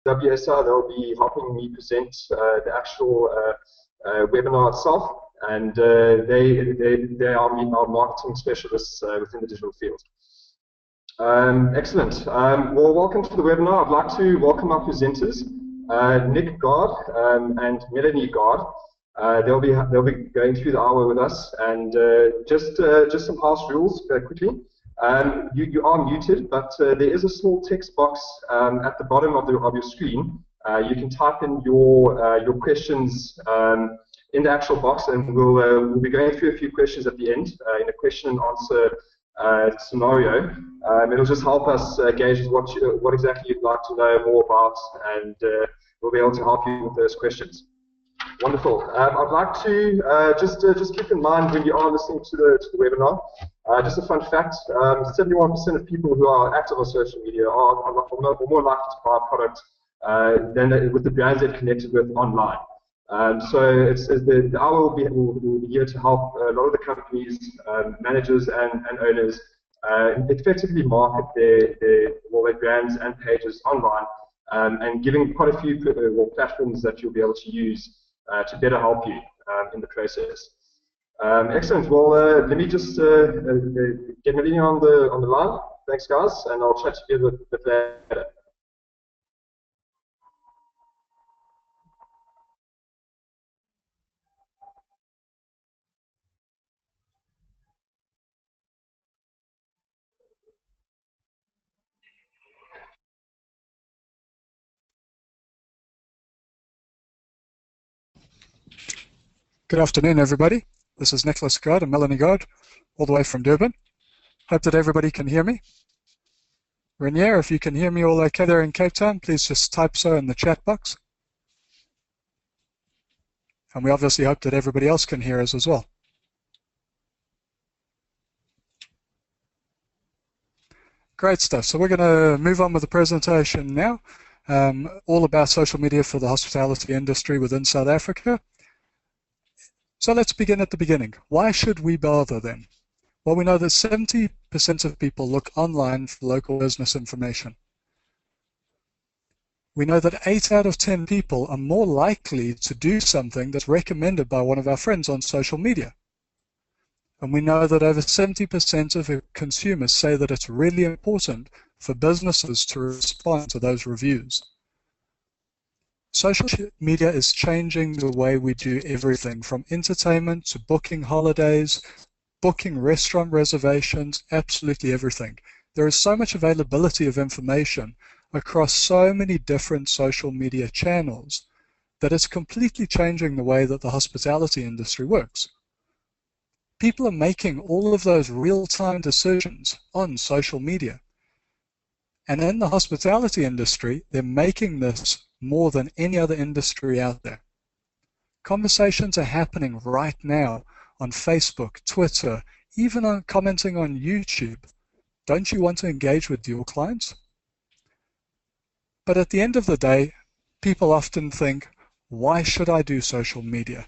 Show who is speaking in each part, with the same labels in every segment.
Speaker 1: WSR. They'll be helping me present the actual webinar itself, and they are our marketing specialists within the digital field. Excellent. Well, welcome to the webinar. I'd like to welcome our presenters, Nick Gard and Melanie Gard. They'll be going through the hour with us, and just some house rules quickly. You are muted, but there is a small text box at the bottom of your screen. You can type in your questions in the actual box, and we'll be going through a few questions at the end in a question and answer scenario. It'll just help us gauge what exactly you'd like to know more about, and we'll be able to help you with those questions. Wonderful. I'd like to just keep in mind when you are listening to the webinar, just a fun fact: 71% of people who are active on social media are more likely to buy a product than with the brands they're connected with online. So the hour will be here to help a lot of the companies, managers and owners effectively market their brands and pages online, and giving quite a few platforms that you'll be able to use to better help you in the process. Excellent. Well, let me just get Melanie on the line. Thanks, guys, and I'll chat to you a bit later.
Speaker 2: Good afternoon, everybody. This is Nicholas Gard and Melanie Gard, all the way from Durban. Hope that everybody can hear me. Renier, if you can hear me all okay there in Cape Town, please just type so in the chat box. And we obviously hope that everybody else can hear us as well. Great stuff. So we're going to move on with the presentation now, all about social media for the hospitality industry within South Africa. So let's begin at the beginning. Why should we bother then? Well, we know that 70% of people look online for local business information. We know that 8 out of 10 people are more likely to do something that's recommended by one of our friends on social media. And we know that over 70% of consumers say that it's really important for businesses to respond to those reviews. Social media is changing the way we do everything, from entertainment to booking holidays, booking restaurant reservations, absolutely everything. There is so much availability of information across so many different social media channels that it's completely changing the way that the hospitality industry works. People are making all of those real-time decisions on social media. And in the hospitality industry, they're making this more than any other industry out there. Conversations are happening right now on Facebook, Twitter, even on commenting on YouTube. Don't you want to engage with your clients? But at the end of the day, people often think, why should I do social media?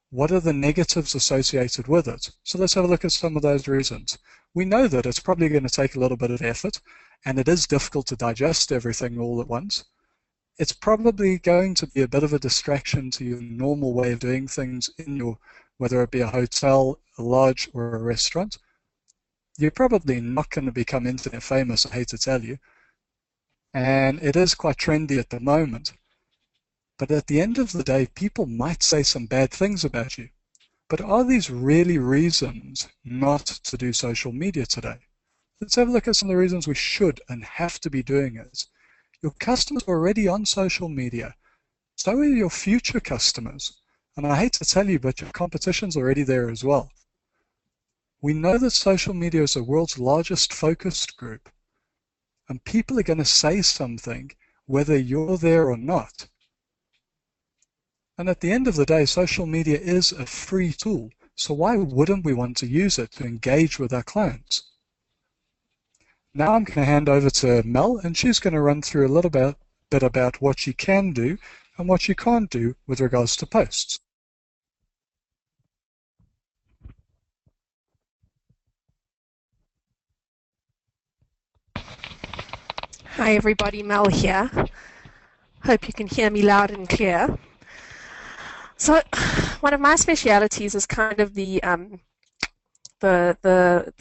Speaker 2: What are the negatives associated with it? So let's have a look at some of those reasons. We know that it's probably going to take a little bit of effort, and it is difficult to digest everything all at once. It's probably going to be a bit of a distraction to your normal way of doing things in your, whether it be a hotel, a lodge, or a restaurant. You're probably not going to become internet famous, I hate to tell you. And it is quite trendy at the moment. But at the end of the day, people might say some bad things about you. But are these really reasons not to do social media today? Let's have a look at some of the reasons we should and have to be doing it. Your customers are already on social media. So are your future customers. And I hate to tell you, but your competition's already there as well. We know that social media is the world's largest focused group. And people are going to say something whether you're there or not. And at the end of the day, social media is a free tool. So why wouldn't we want to use it to engage with our clients? Now I'm going to hand over to Mel, and she's going to run through a little bit about what you can do and what you can't do with regards to posts.
Speaker 3: Hi everybody, Mel here. Hope you can hear me loud and clear. So one of my specialities is kind of the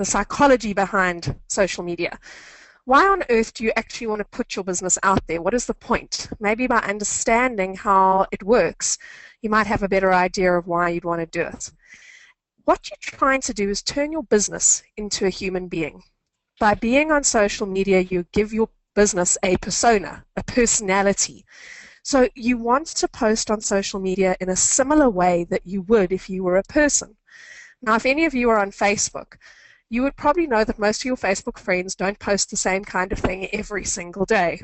Speaker 3: psychology behind social media. Why on earth do you actually want to put your business out there? What is the point? Maybe by understanding how it works, you might have a better idea of why you'd want to do it. What you're trying to do is turn your business into a human being. By being on social media, you give your business a persona, a personality. So you want to post on social media in a similar way that you would if you were a person. Now, if any of you are on Facebook, you would probably know that most of your Facebook friends don't post the same kind of thing every single day.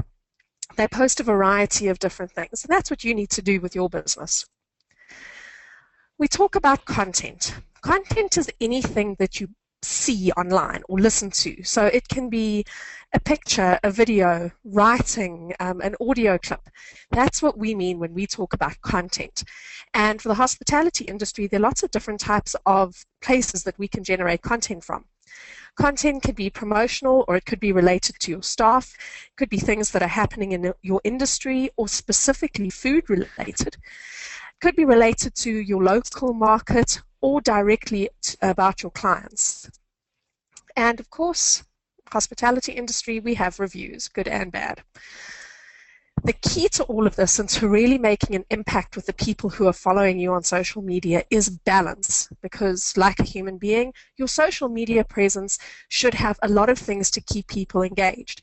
Speaker 3: They post a variety of different things, and that's what you need to do with your business. We talk about content. Content is anything that you see online or listen to. So it can be a picture, a video, writing, an audio clip. That's what we mean when we talk about content. And for the hospitality industry, there are lots of different types of places that we can generate content from. Content could be promotional, or it could be related to your staff. It could be things that are happening in your industry, or specifically food related. It could be related to your local market, or directly about your clients. And of course, hospitality industry, we have reviews, good and bad. The key to all of this and to really making an impact with the people who are following you on social media is balance, because like a human being, your social media presence should have a lot of things to keep people engaged.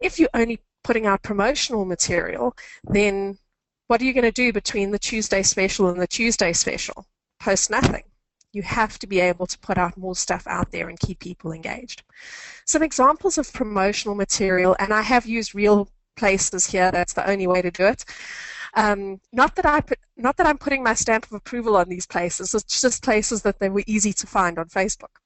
Speaker 3: If you're only putting out promotional material, then what are you going to do between the Tuesday special and the Tuesday special? Post nothing. You have to be able to put out more stuff out there and keep people engaged. Some examples of promotional material, and I have used real places here, that's the only way to do it. Not that I'm putting my stamp of approval on these places, it's just places that they were easy to find on Facebook.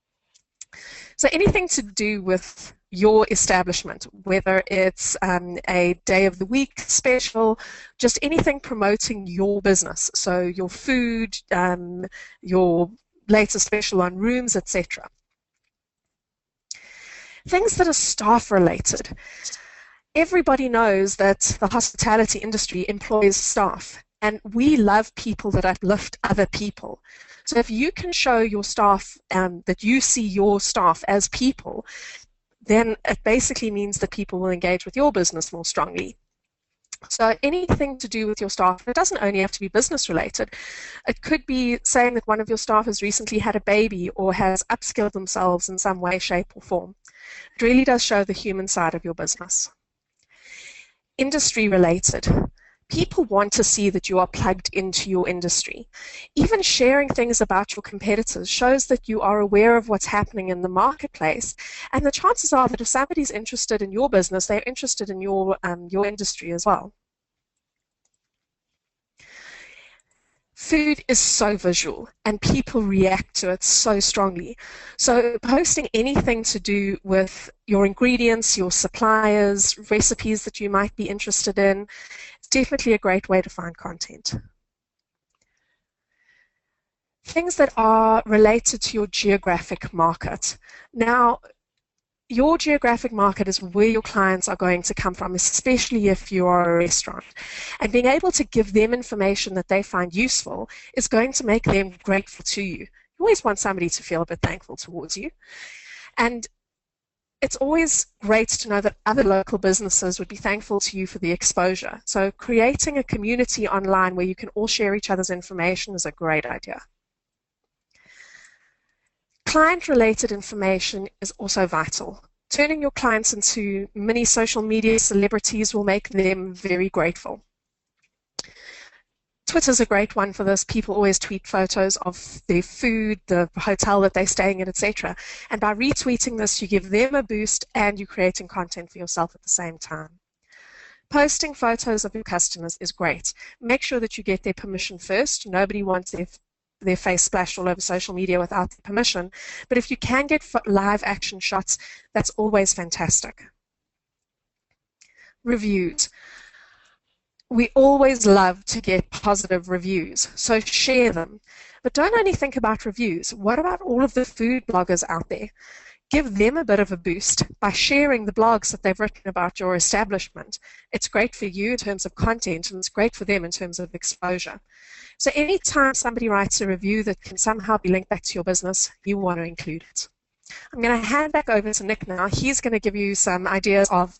Speaker 3: So anything to do with your establishment, whether it's a day of the week special, just anything promoting your business, so your food, your latest special on rooms, etc. Things that are staff related. Everybody knows that the hospitality industry employs staff, and we love people that uplift other people. So if you can show your staff that you see your staff as people, then it basically means that people will engage with your business more strongly. So anything to do with your staff, it doesn't only have to be business related. It could be saying that one of your staff has recently had a baby or has upskilled themselves in some way, shape, or form. It really does show the human side of your business. Industry related. People want to see that you are plugged into your industry. Even sharing things about your competitors shows that you are aware of what's happening in the marketplace, and the chances are that if somebody's interested in your business, they're interested in your industry as well. Food is so visual, and people react to it so strongly. So posting anything to do with your ingredients, your suppliers, recipes that you might be interested in, is definitely a great way to find content. Things that are related to your geographic market. Now, your geographic market is where your clients are going to come from, especially if you are a restaurant. And being able to give them information that they find useful is going to make them grateful to you. You always want somebody to feel a bit thankful towards you. And it's always great to know that other local businesses would be thankful to you for the exposure. So creating a community online where you can all share each other's information is a great idea. Client-related information is also vital. Turning your clients into mini social media celebrities will make them very grateful. Twitter's a great one for this. People always tweet photos of their food, the hotel that they're staying in, etc. And by retweeting this, you give them a boost and you're creating content for yourself at the same time. Posting photos of your customers is great. Make sure that you get their permission first. Nobody wants their face splashed all over social media without their permission. But if you can get live action shots, that's always fantastic. Reviews. We always love to get positive reviews, so share them. But don't only think about reviews. What about all of the food bloggers out there? give them a bit of a boost by sharing the blogs that they've written about your establishment. It's great for you in terms of content, and it's great for them in terms of exposure. So anytime somebody writes a review that can somehow be linked back to your business, you want to include it. I'm going to hand back over to Nick now. He's going to give you some ideas of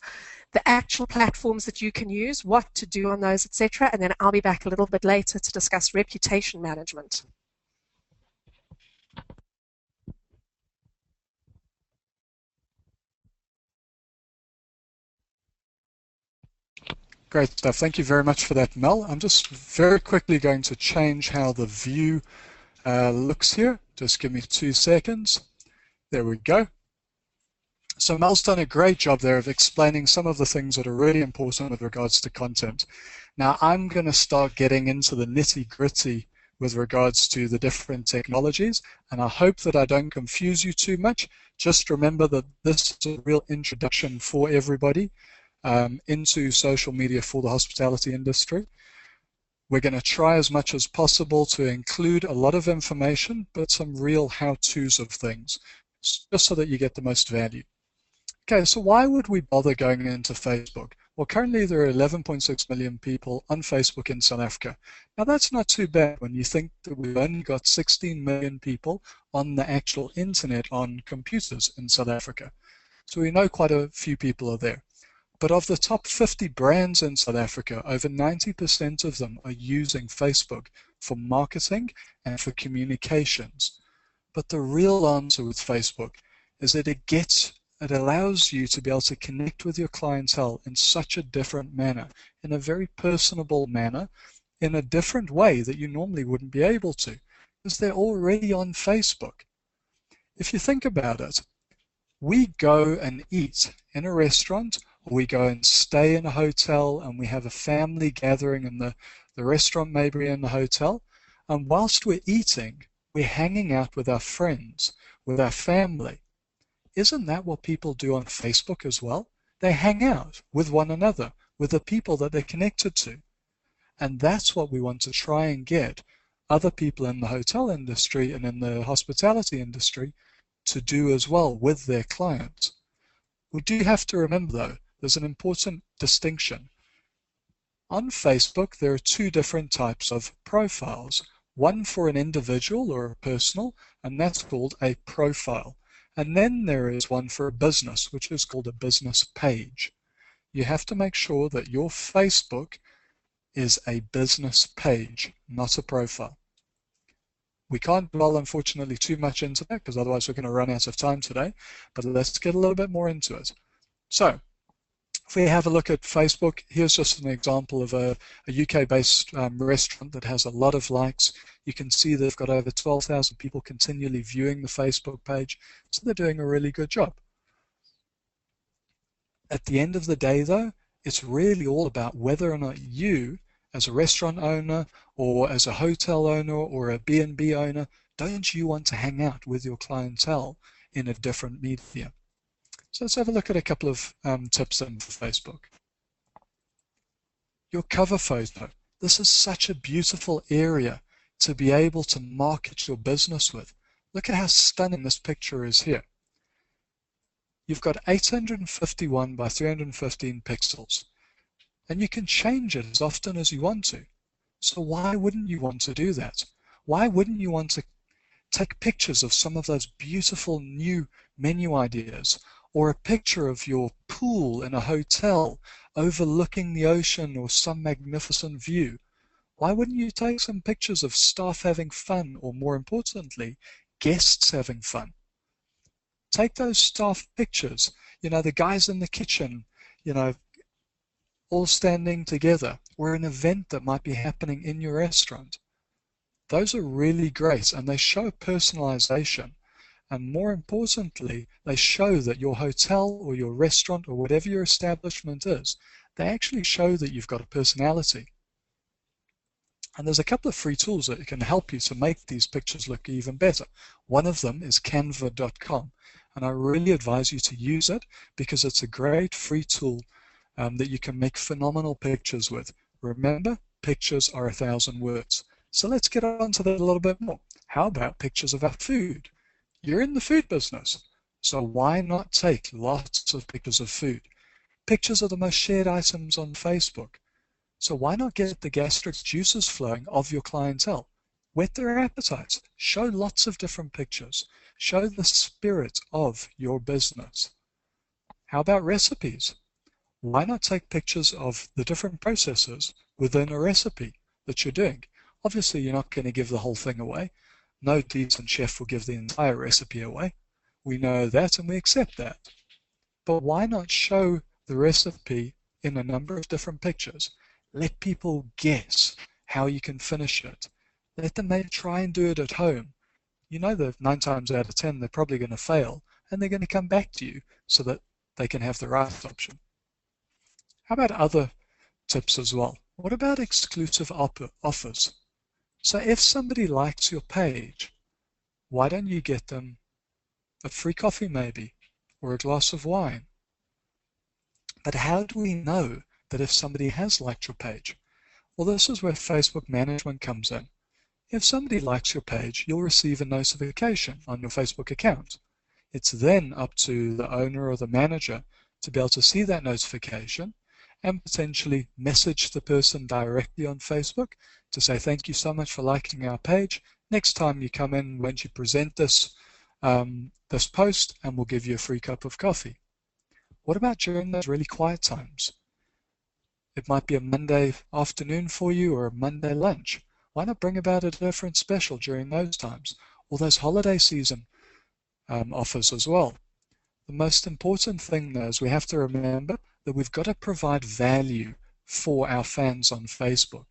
Speaker 3: the actual platforms that you can use, what to do on those, etc. And then I'll be back a little bit later to discuss reputation management.
Speaker 2: Great stuff. Thank you very much for that, Mel. I'm just very quickly going to change how the view looks here. Just give me 2 seconds. There we go. So Mel's done a great job there of explaining some of the things that are really important with regards to content. Now I'm going to start getting into the nitty-gritty with regards to the different technologies, and I hope that I don't confuse you too much. Just remember that this is a real introduction for everybody into social media for the hospitality industry. We're going to try as much as possible to include a lot of information, but some real how-tos of things, just so that you get the most value. Okay, so why would we bother going into Facebook? Well, currently there are 11.6 million people on Facebook in South Africa. Now that's not too bad when you think that we've only got 16 million people on the actual internet on computers in South Africa. So we know quite a few people are there. But of the top 50 brands in South Africa, over 90% of them are using Facebook for marketing and for communications. But the real answer with Facebook is that it allows you to be able to connect with your clientele in such a different manner, in a very personable manner, in a different way that you normally wouldn't be able to, because they're already on Facebook. If you think about it, we go and eat in a restaurant, or we go and stay in a hotel, and we have a family gathering in the restaurant, maybe in the hotel, and whilst we're eating, we're hanging out with our friends, with our family. Isn't that what people do on Facebook as well? They hang out with one another, with the people that they're connected to. And that's what we want to try and get other people in the hotel industry and in the hospitality industry to do as well with their clients. We do have to remember, though, there's an important distinction. On Facebook, there are 2 different types of profiles. One for an individual or a personal, and that's called a profile. And then there is one for a business, which is called a business page. You have to make sure that your Facebook is a business page, not a profile. We can't dwell, unfortunately, too much into that, because otherwise we're going to run out of time today, but let's get a little bit more into it. So, if we have a look at Facebook, here's just an example of a UK-based restaurant that has a lot of likes. You can see they've got over 12,000 people continually viewing the Facebook page, so they're doing a really good job. At the end of the day, though, it's really all about whether or not you, as a restaurant owner or as a hotel owner or a B&B owner, don't you want to hang out with your clientele in a different media? So let's have a look at a couple of tips for Facebook. Your cover photo. This is such a beautiful area to be able to market your business with. Look at how stunning this picture is here. You've got 851 by 315 pixels, and you can change it as often as you want to. So why wouldn't you want to do that? Why wouldn't you want to take pictures of some of those beautiful new menu ideas, or a picture of your pool in a hotel overlooking the ocean or some magnificent view? Why wouldn't you take some pictures of staff having fun, or more importantly, guests having fun? Take those staff pictures, you know, the guys in the kitchen, you know, all standing together, or an event that might be happening in your restaurant. Those are really great, and they show personalization. And more importantly, they show that your hotel or your restaurant or whatever your establishment is, they actually show that you've got a personality. And there's a couple of free tools that can help you to make these pictures look even better. One of them is canva.com, and I really advise you to use it because it's a great free tool that you can make phenomenal pictures with. Remember, pictures are 1,000 words. So let's get on to that a little bit more. How about pictures of our food? You're in the food business. So why not take lots of pictures of food? Pictures are the most shared items on Facebook. So why not get the gastric juices flowing of your clientele? Whet their appetites. Show lots of different pictures. Show the spirit of your business. How about recipes? Why not take pictures of the different processes within a recipe that you're doing? Obviously, you're not going to give the whole thing away. No decent chef will give the entire recipe away. We know that and we accept that. But why not show the recipe in a number of different pictures? Let people guess how you can finish it. Let them maybe try and do it at home. You know that 9 times out of 10 they're probably going to fail, and they're going to come back to you so that they can have the right option. How about other tips as well? What about exclusive offers? So if somebody likes your page, why don't you get them a free coffee maybe, or a glass of wine? But how do we know that if somebody has liked your page? Well, this is where Facebook management comes in. If somebody likes your page, you'll receive a notification on your Facebook account. It's then up to the owner or the manager to be able to see that notification and potentially message the person directly on Facebook to say, thank you so much for liking our page. Next time you come in, won't you present this post, and we'll give you a free cup of coffee. What about during those really quiet times? It might be a Monday afternoon for you or a Monday lunch. Why not bring about a different special during those times, or those holiday season offers as well? The most important thing though is we have to remember that we've got to provide value for our fans on Facebook,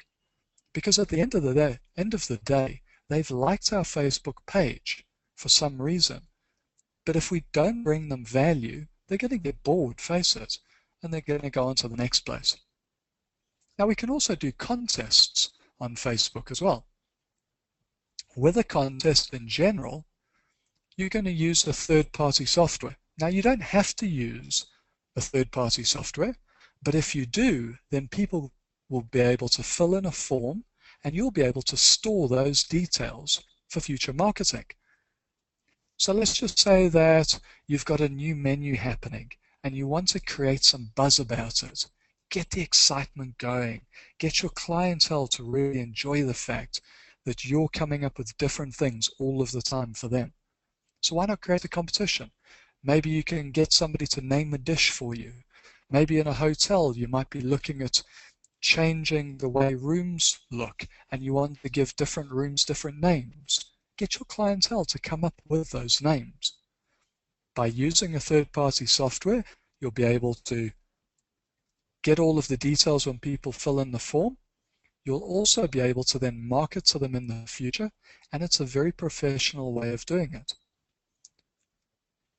Speaker 2: because at the end of the day, they've liked our Facebook page for some reason. But if we don't bring them value, they're going to get bored, face it, and they're going to go on to the next place. Now we can also do contests on Facebook as well. With a contest in general, you're going to use a third-party software. Now you don't have to use a third-party software, but if you do, then people will be able to fill in a form and you'll be able to store those details for future marketing. So let's just say that you've got a new menu happening and you want to create some buzz about it. Get the excitement going. Get your clientele to really enjoy the fact that you're coming up with different things all of the time for them. So why not create a competition? Maybe you can get somebody to name a dish for you. Maybe in a hotel you might be looking at changing the way rooms look and you want to give different rooms different names. Get your clientele to come up with those names. By using a third-party software, you'll be able to get all of the details when people fill in the form. You'll also be able to then market to them in the future, and it's a very professional way of doing it.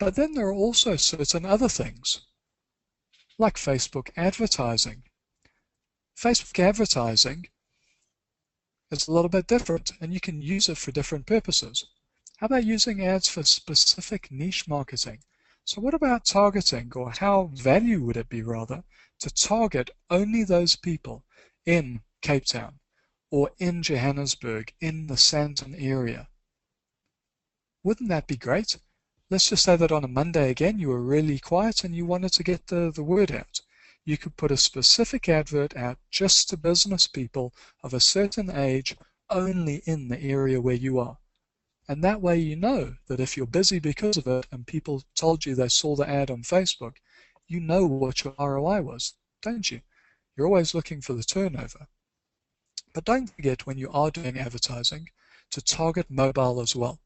Speaker 2: But then there are also certain other things, like Facebook advertising. Facebook advertising is a little bit different, and you can use it for different purposes. How about using ads for specific niche marketing? So what about targeting, or how value would it be rather, to target only those people in Cape Town or in Johannesburg, in the Sandton area? Wouldn't that be great? Let's just say that on a Monday again you were really quiet and you wanted to get the word out. You could put a specific advert out just to business people of a certain age only in the area where you are. And that way you know that if you're busy because of it and people told you they saw the ad on Facebook, you know what your ROI was, don't you? You're always looking for the turnover. But don't forget, when you are doing advertising, to target mobile as well,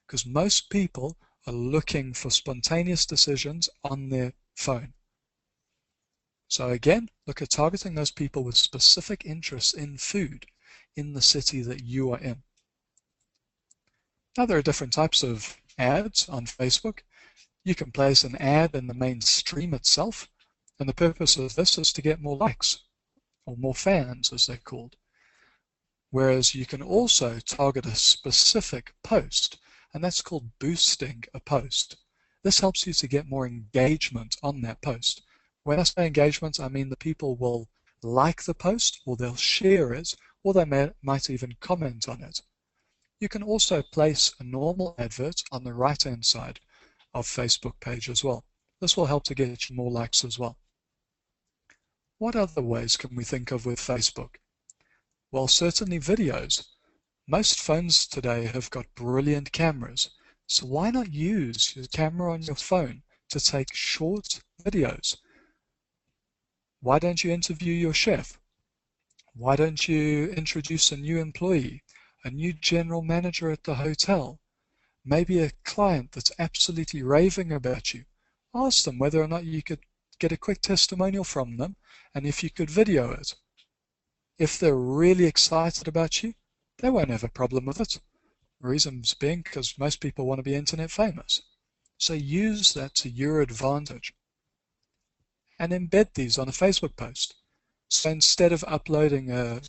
Speaker 2: because most people are looking for spontaneous decisions on their phone. So again, look at targeting those people with specific interests in food in the city that you are in. Now there are different types of ads on Facebook. You can place an ad in the main stream itself, and the purpose of this is to get more likes, or more fans as they're called. Whereas you can also target a specific post, and that's called boosting a post. This helps you to get more engagement on that post. When I say engagement, I mean the people will like the post, or they'll share it, or they might even comment on it. You can also place a normal advert on the right-hand side, of Facebook page as well. This will help to get you more likes as well. What other ways can we think of with Facebook? Well, certainly videos. Most phones today have got brilliant cameras, so why not use your camera on your phone to take short videos? Why don't you interview your chef? Why don't you introduce a new employee, a new general manager at the hotel, maybe a client that's absolutely raving about you? Ask them whether or not you could get a quick testimonial from them and if you could video it. If they're really excited about you, they won't have a problem with it. Reasons being because most people want to be internet famous. So use that to your advantage. And embed these on a Facebook post. So instead of uploading a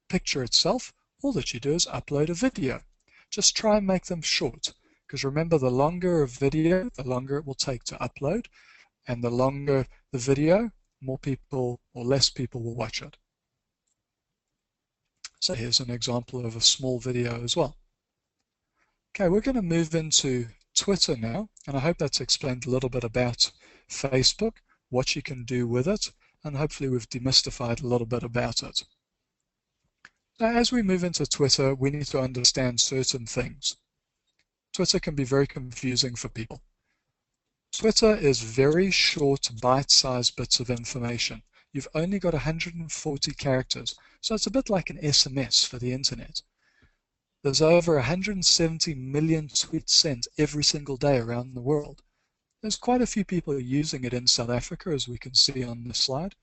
Speaker 2: picture itself, all that you do is upload a video. Just try and make them short, because remember, the longer a video, the longer it will take to upload, and the longer the video, more people or less people will watch it. So here's an example of a small video as well. Okay, we're going to move into Twitter now, and I hope that's explained a little bit about Facebook, what you can do with it, and hopefully we've demystified a little bit about it. Now, as we move into Twitter, we need to understand certain things. Twitter can be very confusing for people. Twitter is very short, bite-sized bits of information. You've only got 140 characters, so it's a bit like an SMS for the internet. There's over 170 million tweets sent every single day around the world. There's quite a few people using it in South Africa, as we can see on this slide,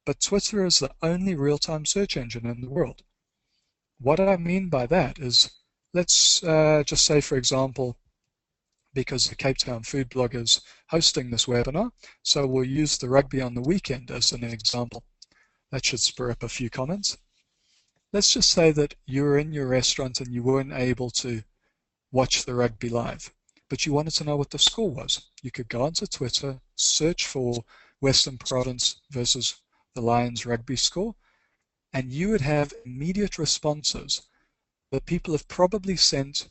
Speaker 2: but Twitter is the only real-time search engine in the world. What I mean by that is, let's just say, for example, because the Cape Town food blog is hosting this webinar, so we'll use the rugby on the weekend as an example. That should spur up a few comments. Let's just say that you're in your restaurant and you weren't able to watch the rugby live, but you wanted to know what the score was. You could go onto Twitter, search for Western Province versus the Lions rugby score, and you would have immediate responses that people have probably sent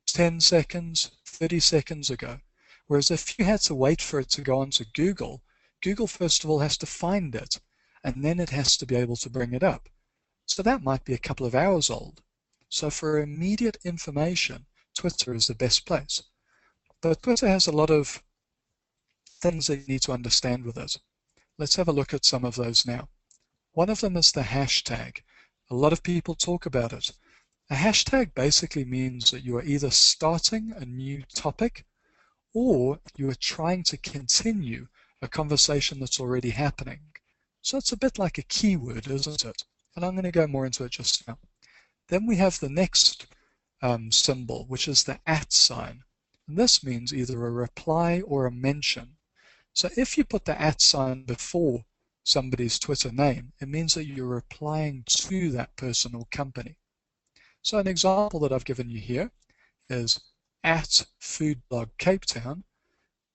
Speaker 2: 10 seconds, 30 seconds ago. Whereas if you had to wait for it to go onto Google, Google first of all has to find it, and then it has to be able to bring it up. So that might be a couple of hours old. So for immediate information, Twitter is the best place. But Twitter has a lot of things that you need to understand with it. Let's have a look at some of those now. One of them is the hashtag. A lot of people talk about it. A hashtag basically means that you are either starting a new topic or you are trying to continue a conversation that's already happening. So it's a bit like a keyword, isn't it? And I'm going to go more into it just now. Then we have the next symbol, which is the @ sign. And this means either a reply or a mention. So if you put the @ sign before somebody's Twitter name, it means that you're replying to that person or company. So an example that I've given you here is @foodblog Cape Town.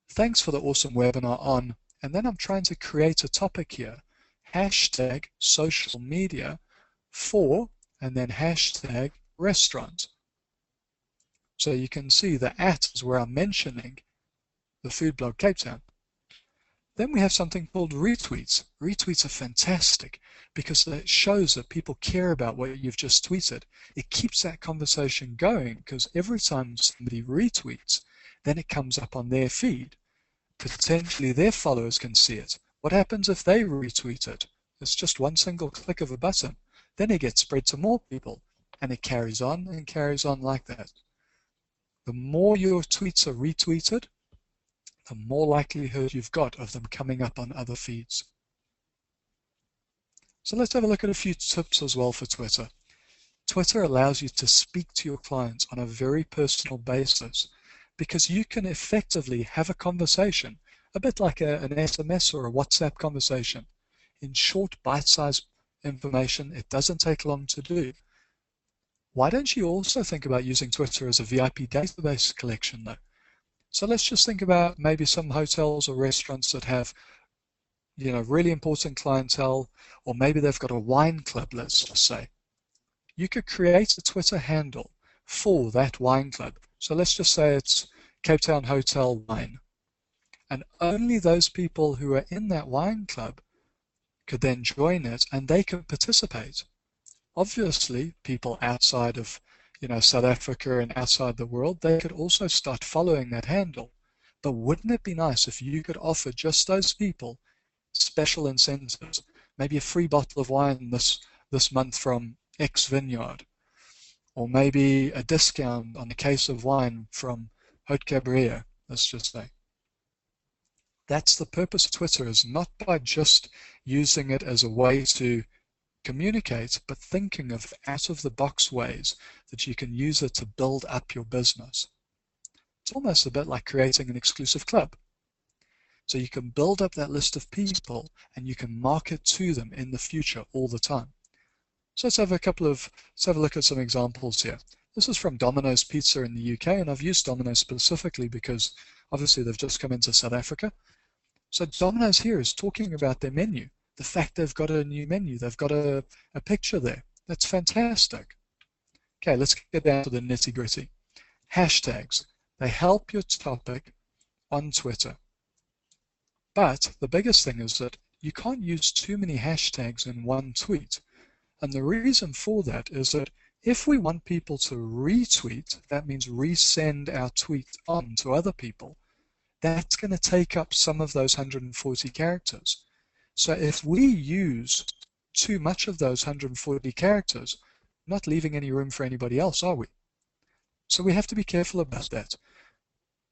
Speaker 2: Thanks for the awesome webinar on, and then I'm trying to create a topic here, hashtag social media for, and then hashtag restaurant. So you can see the @ is where I'm mentioning the food blog Cape Town. Then we have something called retweets. Retweets are fantastic because it shows that people care about what you've just tweeted. It keeps that conversation going because every time somebody retweets, then it comes up on their feed. Potentially their followers can see it. What happens if they retweet it? It's just one single click of a button. Then it gets spread to more people, and it carries on and carries on like that. The more your tweets are retweeted, the more likelihood you've got of them coming up on other feeds. So let's have a look at a few tips as well for Twitter. Twitter allows you to speak to your clients on a very personal basis because you can effectively have a conversation, a bit like an SMS or a WhatsApp conversation. In short, bite-sized information, it doesn't take long to do. Why don't you also think about using Twitter as a VIP database collection though? So let's just think about maybe some hotels or restaurants that have, really important clientele, or maybe they've got a wine club, let's just say. You could create a Twitter handle for that wine club. So let's just say it's Cape Town Hotel wine. And only those people who are in that wine club could then join it, and they could participate. Obviously, people outside of, South Africa and outside the world, they could also start following that handle. But wouldn't it be nice if you could offer just those people special incentives? Maybe a free bottle of wine this month from X Vineyard, or maybe a discount on a case of wine from Haute Cabrera, let's just say. That's the purpose of Twitter, is not by just using it as a way to communicate, but thinking of out-of-the-box ways that you can use it to build up your business. It's almost a bit like creating an exclusive club. So you can build up that list of people and you can market to them in the future all the time. So let's have a look at some examples here. This is from Domino's Pizza in the UK, and I've used Domino's specifically because obviously they've just come into South Africa. So Domino's here is talking about their menu, the fact they've got a new menu, they've got a picture there. That's fantastic. Okay, let's get down to the nitty-gritty. Hashtags. They help your topic on Twitter. But the biggest thing is that you can't use too many hashtags in one tweet. And the reason for that is that if we want people to retweet, that means resend our tweet on to other people, that's going to take up some of those 140 characters. So if we use too much of those 140 characters, we're not leaving any room for anybody else, are we? So we have to be careful about that.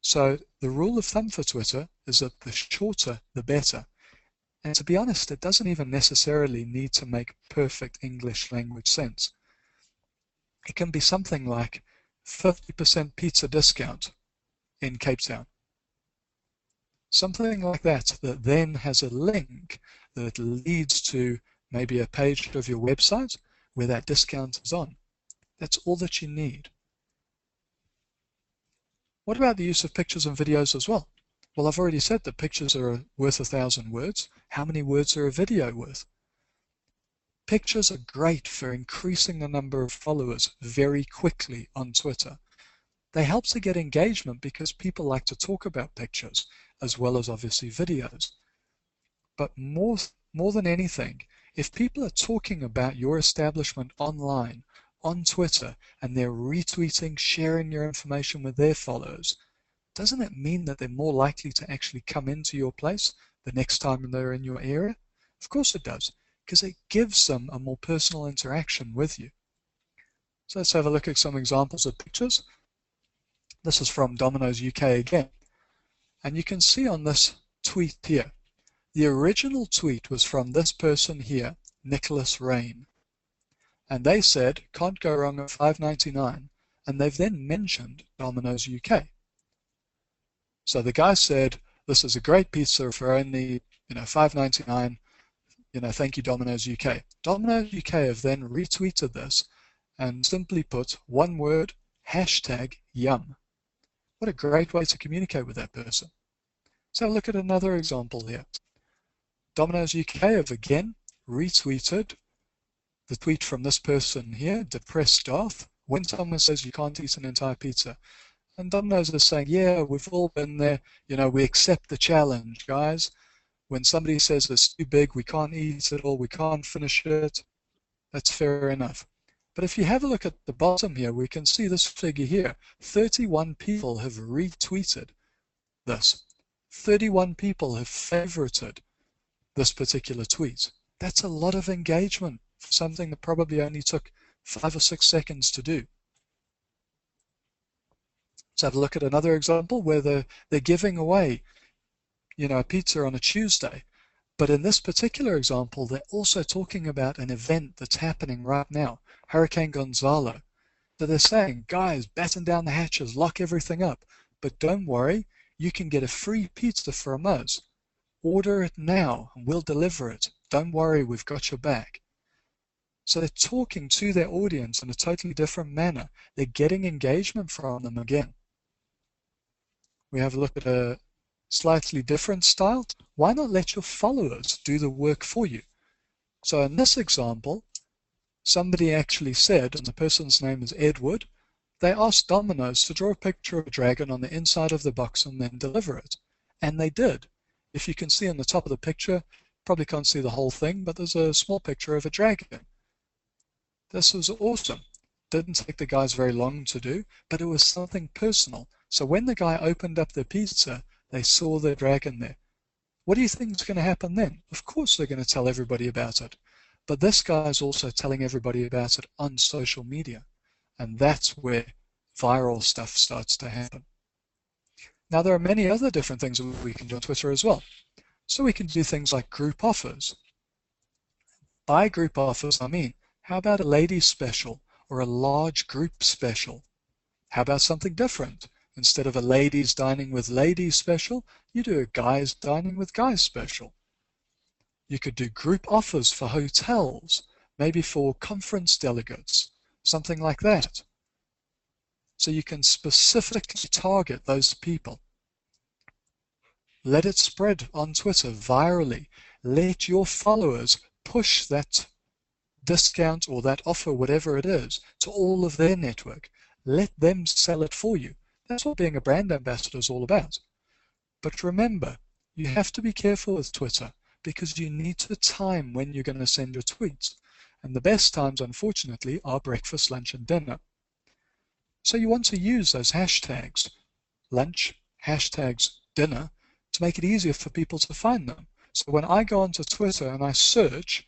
Speaker 2: So the rule of thumb for Twitter is that the shorter, the better. And to be honest, it doesn't even necessarily need to make perfect English language sense. It can be something like 50% pizza discount in Cape Town. Something like that then has a link that leads to maybe a page of your website where that discount is on. That's all that you need. What about the use of pictures and videos as well? Well, I've already said that pictures are worth 1,000 words. How many words are a video worth? Pictures are great for increasing the number of followers very quickly on Twitter. They help to get engagement because people like to talk about pictures as well as obviously videos. But more than anything, if people are talking about your establishment online, on Twitter, and they're retweeting, sharing your information with their followers, doesn't it mean that they're more likely to actually come into your place the next time they're in your area? Of course it does, because it gives them a more personal interaction with you. So let's have a look at some examples of pictures. This is from Domino's UK again. And you can see on this tweet here, the original tweet was from this person here, Nicholas Rain. And they said, can't go wrong at $5.99. And they've then mentioned Domino's UK. So the guy said, this is a great pizza for only, $5.99. Thank you, Domino's UK. Domino's UK have then retweeted this and simply put one word, #yum. What a great way to communicate with that person. So look at another example here. Domino's UK have again retweeted the tweet from this person here, Depressed Darth, when someone says you can't eat an entire pizza. And Domino's is saying, yeah, we've all been there, we accept the challenge, guys. When somebody says it's too big, we can't eat it all, we can't finish it, that's fair enough. But if you have a look at the bottom here, we can see this figure here. 31 people have retweeted this. 31 people have favorited this particular tweet. That's a lot of engagement for something that probably only took 5 or 6 seconds to do. Let's have a look at another example where they're giving away, a pizza on a Tuesday. But in this particular example, they're also talking about an event that's happening right now, Hurricane Gonzalo. So they're saying, guys, batten down the hatches, lock everything up. But don't worry, you can get a free pizza from us. Order it now, and we'll deliver it. Don't worry, we've got your back. So they're talking to their audience in a totally different manner. They're getting engagement from them again. We have a look at a slightly different style. Why not let your followers do the work for you? So in this example, somebody actually said, and the person's name is Edward, They asked Domino's to draw a picture of a dragon on the inside of the box and then deliver it. And they did. If you can see on the top of the picture, probably can't see the whole thing, but there's a small picture of a dragon. This was awesome. Didn't take the guys very long to do, but it was something personal. So when the guy opened up the pizza, they saw the dragon there. What do you think is going to happen then? Of course they're going to tell everybody about it. But this guy is also telling everybody about it on social media. And that's where viral stuff starts to happen. Now there are many other different things that we can do on Twitter as well. So we can do things like group offers. By group offers, I mean, how about a ladies special or a large group special? How about something different? Instead of a ladies dining with ladies special, you do a guys dining with guys special. You could do group offers for hotels, maybe for conference delegates, something like that. So you can specifically target those people. Let it spread on Twitter virally. Let your followers push that discount or that offer, whatever it is, to all of their network. Let them sell it for you. That's what being a brand ambassador is all about. But remember, you have to be careful with Twitter because you need to time when you're going to send your tweets. And the best times, unfortunately, are breakfast, lunch, and dinner. So you want to use those hashtags, lunch, hashtags, dinner, to make it easier for people to find them. So when I go onto Twitter and I search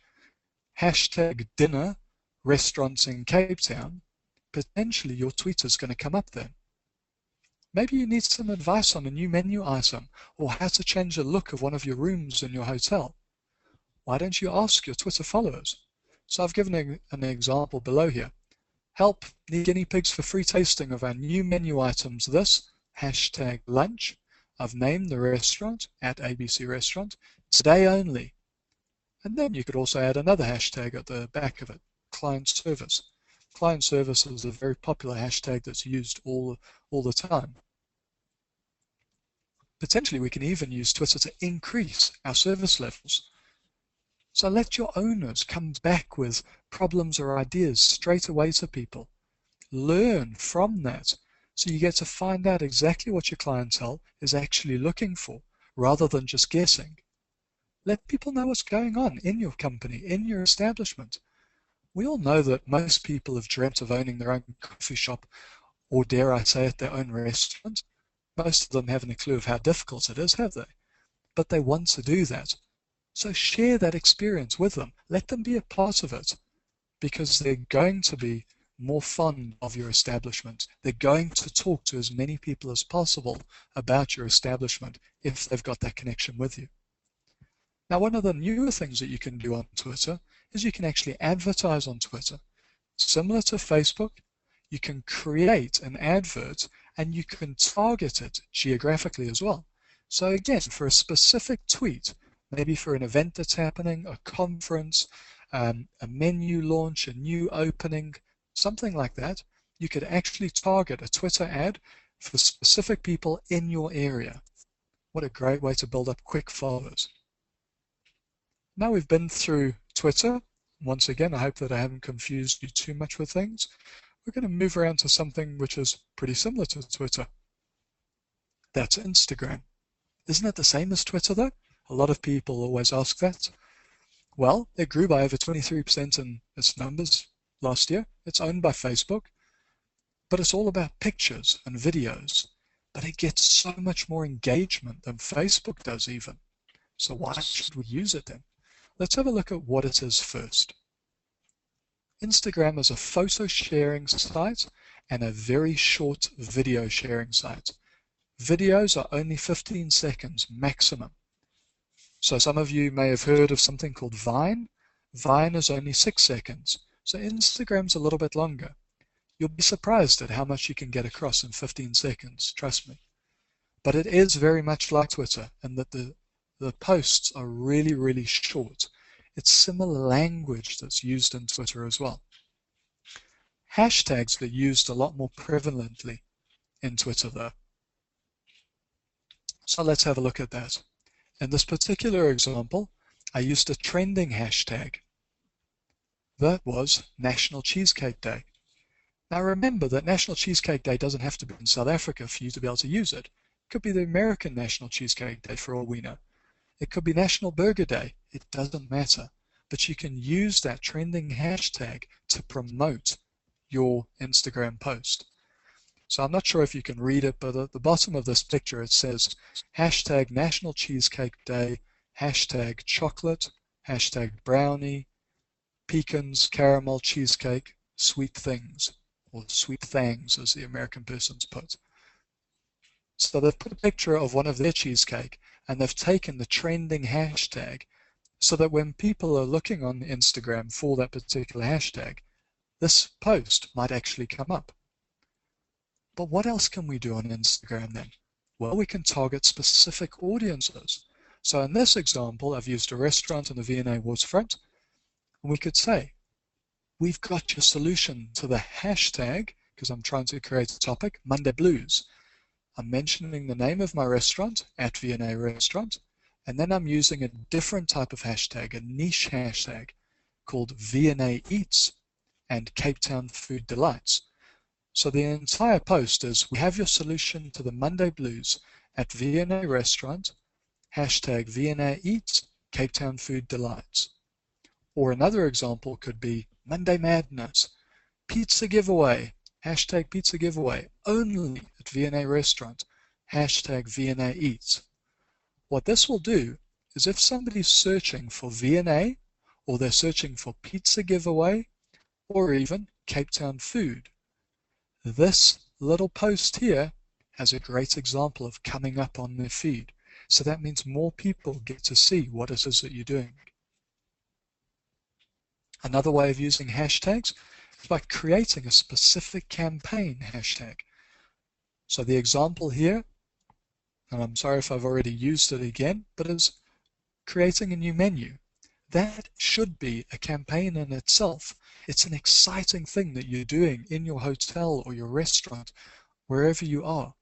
Speaker 2: hashtag dinner restaurants in Cape Town, potentially your tweet is going to come up then. Maybe you need some advice on a new menu item or how to change the look of one of your rooms in your hotel. Why don't you ask your Twitter followers? So I've given an example below here. Help, need guinea pigs for free tasting of our new menu items this, hashtag lunch. I've named the restaurant at ABC Restaurant, today only. And then you could also add another hashtag at the back of it, client service. Client service is a very popular hashtag that's used all the time. Potentially we can even use Twitter to increase our service levels. So let your owners come back with problems or ideas straight away to people. Learn from that so you get to find out exactly what your clientele is actually looking for rather than just guessing. Let people know what's going on in your company, in your establishment. We all know that most people have dreamt of owning their own coffee shop or, dare I say it, their own restaurant. Most of them haven't a clue of how difficult it is, have they? But they want to do that. So share that experience with them. Let them be a part of it because they're going to be more fond of your establishment. They're going to talk to as many people as possible about your establishment if they've got that connection with you. Now, one of the newer things that you can do on Twitter is you can actually advertise on Twitter. Similar to Facebook, you can create an advert and you can target it geographically as well. So again, for a specific tweet, maybe for an event that's happening, a conference, a menu launch, a new opening, something like that, you could actually target a Twitter ad for specific people in your area. What a great way to build up quick followers. Now we've been through Twitter. Once again, I hope that I haven't confused you too much with things. We're going to move around to something which is pretty similar to Twitter. That's Instagram. Isn't it the same as Twitter though? A lot of people always ask that. Well, it grew by over 23% in its numbers last year. It's owned by Facebook, but it's all about pictures and videos. But it gets so much more engagement than Facebook does even. So why should we use it then? Let's have a look at what it is first. Instagram is a photo sharing site and a very short video sharing site. Videos are only 15 seconds maximum. So some of you may have heard of something called Vine. Vine is only 6 seconds. So Instagram's a little bit longer. You'll be surprised at how much you can get across in 15 seconds, trust me. But it is very much like Twitter in that the posts are really, really short. It's similar language that's used in Twitter as well. Hashtags are used a lot more prevalently in Twitter though. So let's have a look at that. In this particular example, I used a trending hashtag. That was National Cheesecake Day. Now remember that National Cheesecake Day doesn't have to be in South Africa for you to be able to use it. It could be the American National Cheesecake Day for all we know. It could be National Burger Day. It doesn't matter. But you can use that trending hashtag to promote your Instagram post. So I'm not sure if you can read it, but at the bottom of this picture it says hashtag National Cheesecake Day, hashtag chocolate, hashtag brownie, pecans, caramel, cheesecake, sweet things, or sweet things as the American persons put. So they've put a picture of one of their cheesecake and they've taken the trending hashtag so that when people are looking on Instagram for that particular hashtag, this post might actually come up. But what else can we do on Instagram then? Well, we can target specific audiences. So in this example, I've used a restaurant in the V&A waterfront, and we could say, we've got your solution to the hashtag, because I'm trying to create a topic, Monday Blues. I'm mentioning the name of my restaurant, at V&A Restaurant, and then I'm using a different type of hashtag, a niche hashtag, called V&A Eats and Cape Town Food Delights. So the entire post is, we have your solution to the Monday Blues at V&A Restaurant, hashtag V&A Eats, Cape Town Food Delights. Or another example could be Monday Madness, pizza giveaway, hashtag pizza giveaway, only at V&A Restaurant, hashtag V&A Eats. What this will do is if somebody's searching for V&A, or they're searching for pizza giveaway, or even Cape Town food, this little post here has a great example of coming up on their feed. So that means more people get to see what it is that you're doing. Another way of using hashtags is by creating a specific campaign hashtag. So the example here, and I'm sorry if I've already used it again, but it's creating a new menu. That should be a campaign in itself. It's an exciting thing that you're doing in your hotel or your restaurant, wherever you are.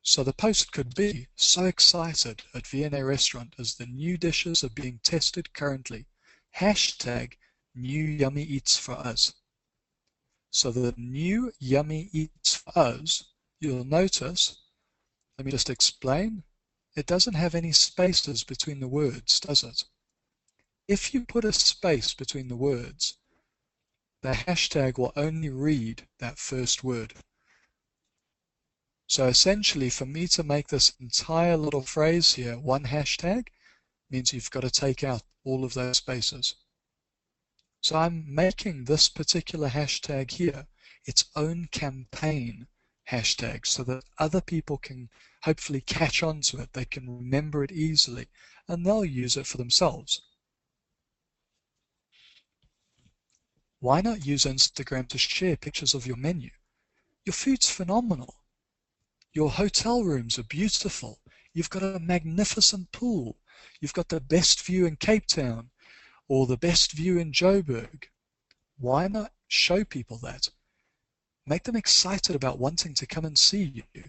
Speaker 2: So the post could be, so excited at V&A Restaurant as the new dishes are being tested currently. Hashtag new yummy eats for us. So the new yummy eats for us, you'll notice, let me just explain, it doesn't have any spaces between the words, does it? If you put a space between the words, the hashtag will only read that first word. So essentially, for me to make this entire little phrase here one hashtag means you've got to take out all of those spaces. So I'm making this particular hashtag here its own campaign hashtag so that other people can hopefully catch on to it. They can remember it easily and they'll use it for themselves. Why not use Instagram to share pictures of your menu? Your food's phenomenal. Your hotel rooms are beautiful. You've got a magnificent pool. You've got the best view in Cape Town or the best view in Joburg. Why not show people that? Make them excited about wanting to come and see you.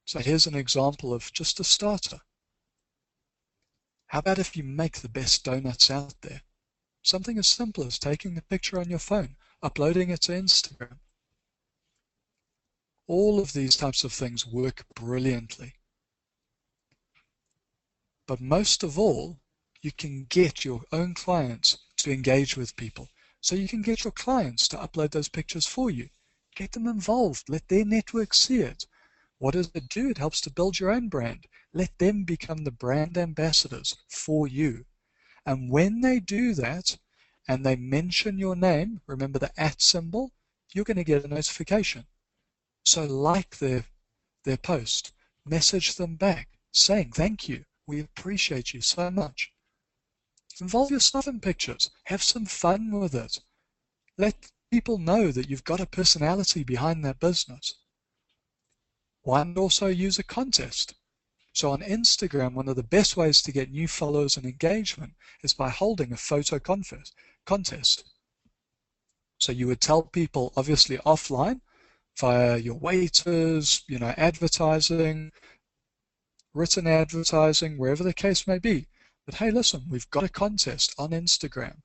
Speaker 2: So here's an example of just a starter. How about if you make the best donuts out there? Something as simple as taking a picture on your phone, uploading it to Instagram. All of these types of things work brilliantly. But most of all, you can get your own clients to engage with people. So you can get your clients to upload those pictures for you. Get them involved. Let their network see it. What does it do? It helps to build your own brand. Let them become the brand ambassadors for you. And when they do that, and they mention your name, remember the @ symbol, you're going to get a notification. So like their post, message them back saying, thank you, we appreciate you so much. Involve yourself in pictures. Have some fun with it. Let people know that you've got a personality behind that business. Why not also use a contest? So on Instagram, one of the best ways to get new followers and engagement is by holding a photo contest. So you would tell people, obviously offline, via your waiters, advertising, written advertising, wherever the case may be, that, hey, listen, we've got a contest on Instagram.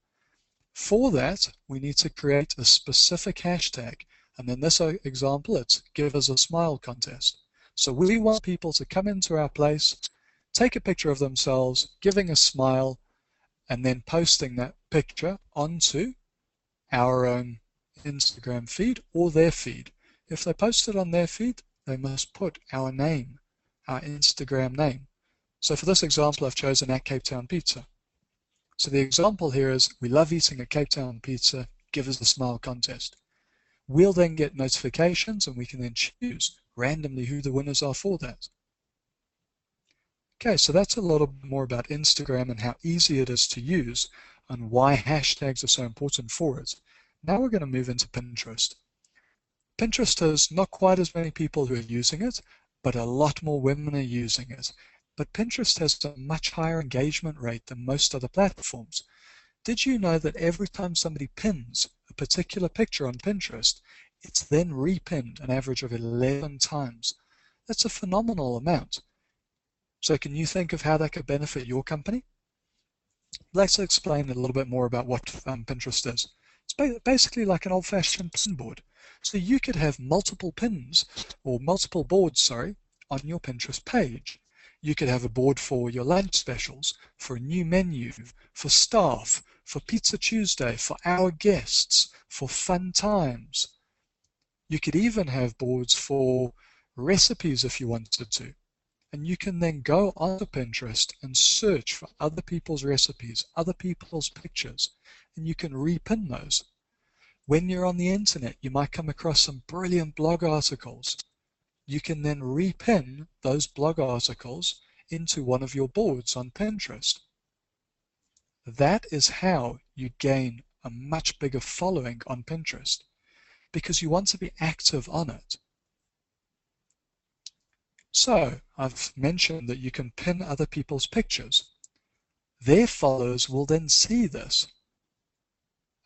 Speaker 2: For that, we need to create a specific hashtag. And in this example, it's Give Us a Smile contest. So we want people to come into our place, take a picture of themselves, giving a smile, and then posting that picture onto our own Instagram feed or their feed. If they post it on their feed, they must put our name, our Instagram name. So for this example, I've chosen at Cape Town Pizza. So the example here is, we love eating at Cape Town Pizza, Give Us a Smile contest. We'll then get notifications and we can then choose randomly who the winners are for that. Okay, so that's a little bit more about Instagram and how easy it is to use and why hashtags are so important for it. Now we're going to move into Pinterest. Pinterest has not quite as many people who are using it, but a lot more women are using it. But Pinterest has a much higher engagement rate than most other platforms. Did you know that every time somebody pins a particular picture on Pinterest, it's then repinned an average of 11 times? That's a phenomenal amount. So can you think of how that could benefit your company? Let's explain a little bit more about what Pinterest is. It's basically like an old-fashioned pin board. So you could have multiple pins, or multiple boards, sorry, on your Pinterest page. You could have a board for your lunch specials, for a new menu, for staff, for Pizza Tuesday, for our guests, for fun times. You could even have boards for recipes if you wanted to. And you can then go onto Pinterest and search for other people's recipes, other people's pictures, and you can repin those. When you're on the internet, you might come across some brilliant blog articles. You can then repin those blog articles into one of your boards on Pinterest. That is how you gain a much bigger following on Pinterest, because you want to be active on it. So, I've mentioned that you can pin other people's pictures. Their followers will then see this,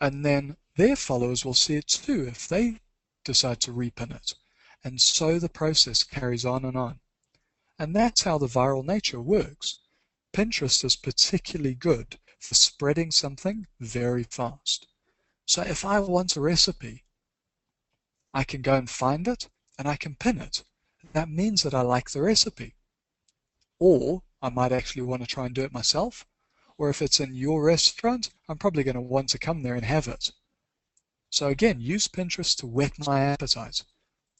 Speaker 2: and then their followers will see it too if they decide to repin it. And so the process carries on and on. And that's how the viral nature works. Pinterest is particularly good for spreading something very fast. So if I want a recipe, I can go and find it, and I can pin it. That means that I like the recipe. Or I might actually want to try and do it myself. Or if it's in your restaurant, I'm probably going to want to come there and have it. So again, use Pinterest to whet my appetite.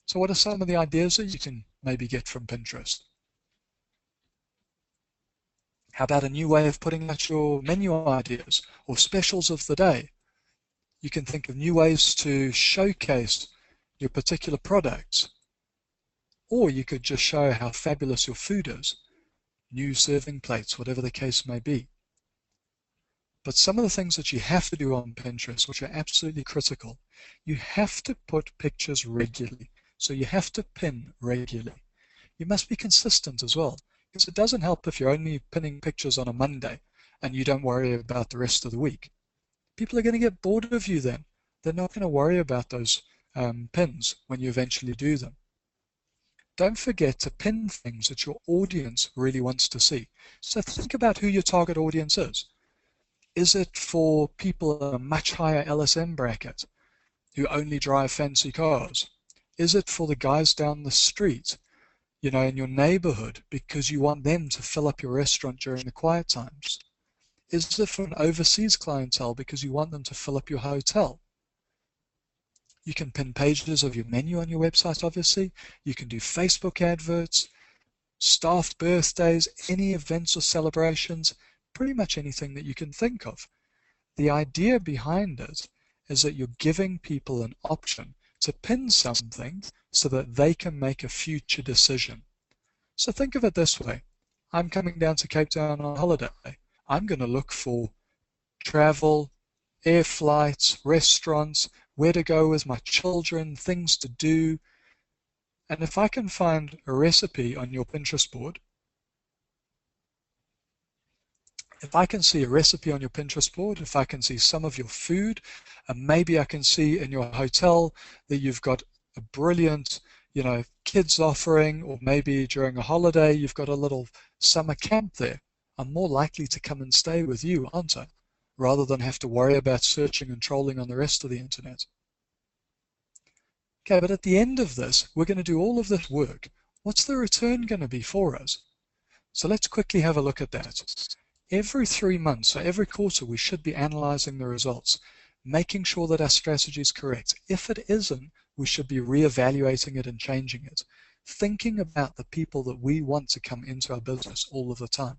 Speaker 2: So what are some of the ideas that you can maybe get from Pinterest? How about a new way of putting out your menu ideas or specials of the day? You can think of new ways to showcase your particular products. Or you could just show how fabulous your food is. New serving plates, whatever the case may be. But some of the things that you have to do on Pinterest, which are absolutely critical, you have to put pictures regularly. So you have to pin regularly. You must be consistent as well, because it doesn't help if you're only pinning pictures on a Monday and you don't worry about the rest of the week. People are going to get bored of you then. They're not going to worry about those pins when you eventually do them. Don't forget to pin things that your audience really wants to see. So think about who your target audience is. Is it for people in a much higher LSM bracket who only drive fancy cars? Is it for the guys down the street, you know, in your neighborhood, because you want them to fill up your restaurant during the quiet times? Is it for an overseas clientele because you want them to fill up your hotel? You can pin pages of your menu on your website, obviously. You can do Facebook adverts, staff birthdays, any events or celebrations, pretty much anything that you can think of. The idea behind it is that you're giving people an option to pin something so that they can make a future decision. So think of it this way. I'm coming down to Cape Town on holiday. I'm going to look for travel, air flights, restaurants, where to go with my children, things to do. And if I can find a recipe on your Pinterest board, if I can see a recipe on your Pinterest board, if I can see some of your food, and maybe I can see in your hotel that you've got a brilliant, you know, kids offering, or maybe during a holiday you've got a little summer camp there, I'm more likely to come and stay with you, aren't I? rather than have to worry about searching and trolling on the rest of the internet. Okay, but at the end of this, we're going to do all of this work. What's the return going to be for us? So let's quickly have a look at that. Every 3 months, so every quarter, we should be analyzing the results, making sure that our strategy is correct. If it isn't, we should be reevaluating it and changing it. Thinking about the people that we want to come into our business all of the time.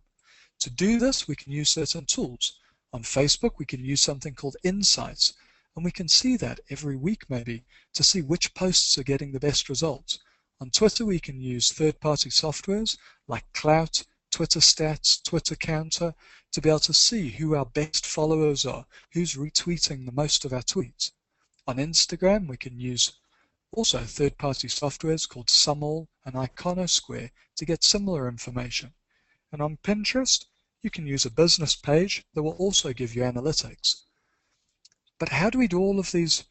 Speaker 2: To do this, we can use certain tools. On Facebook, we can use something called Insights, and we can see that every week maybe to see which posts are getting the best results. On Twitter, we can use third-party softwares like Clout, Twitter Stats, Twitter Counter to be able to see who our best followers are, who's retweeting the most of our tweets. On Instagram, we can use also third-party softwares called Sumall and Iconosquare to get similar information. And on Pinterest, you can use a business page that will also give you analytics. But how do we do all of these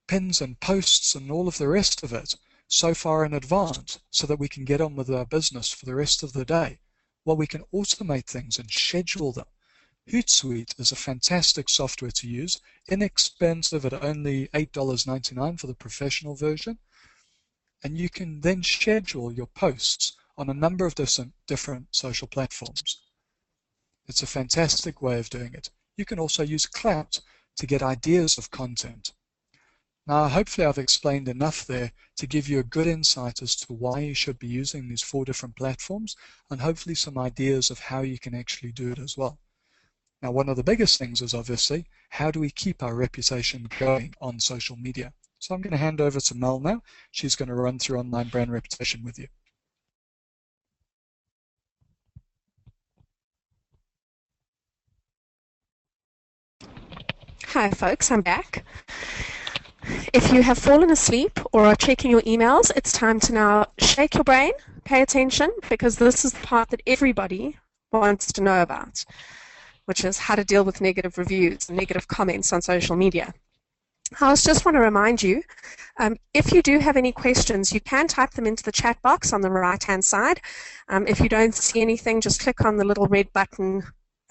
Speaker 2: pins and posts and all of the rest of it so far in advance so that we can get on with our business for the rest of the day? Well, we can automate things and schedule them. Hootsuite is a fantastic software to use, inexpensive at only $8.99 for the professional version, and you can then schedule your posts on a number of different social platforms. It's a fantastic way of doing it. You can also use Clout to get ideas of content. Now, hopefully I've explained enough there to give you a good insight as to why you should be using these 4 different platforms, and hopefully some ideas of how you can actually do it as well. Now, one of the biggest things is obviously, how do we keep our reputation going on social media? So I'm going to hand over to Mel now. She's going to run through online brand reputation with you.
Speaker 3: Hi folks, I'm back. If you have fallen asleep or are checking your emails, it's time to now shake your brain, pay attention, because this is the part that everybody wants to know about, which is how to deal with negative reviews and negative comments on social media. I just want to remind you, if you do have any questions, you can type them into the chat box on the right-hand side. If you don't see anything, just click on the little red button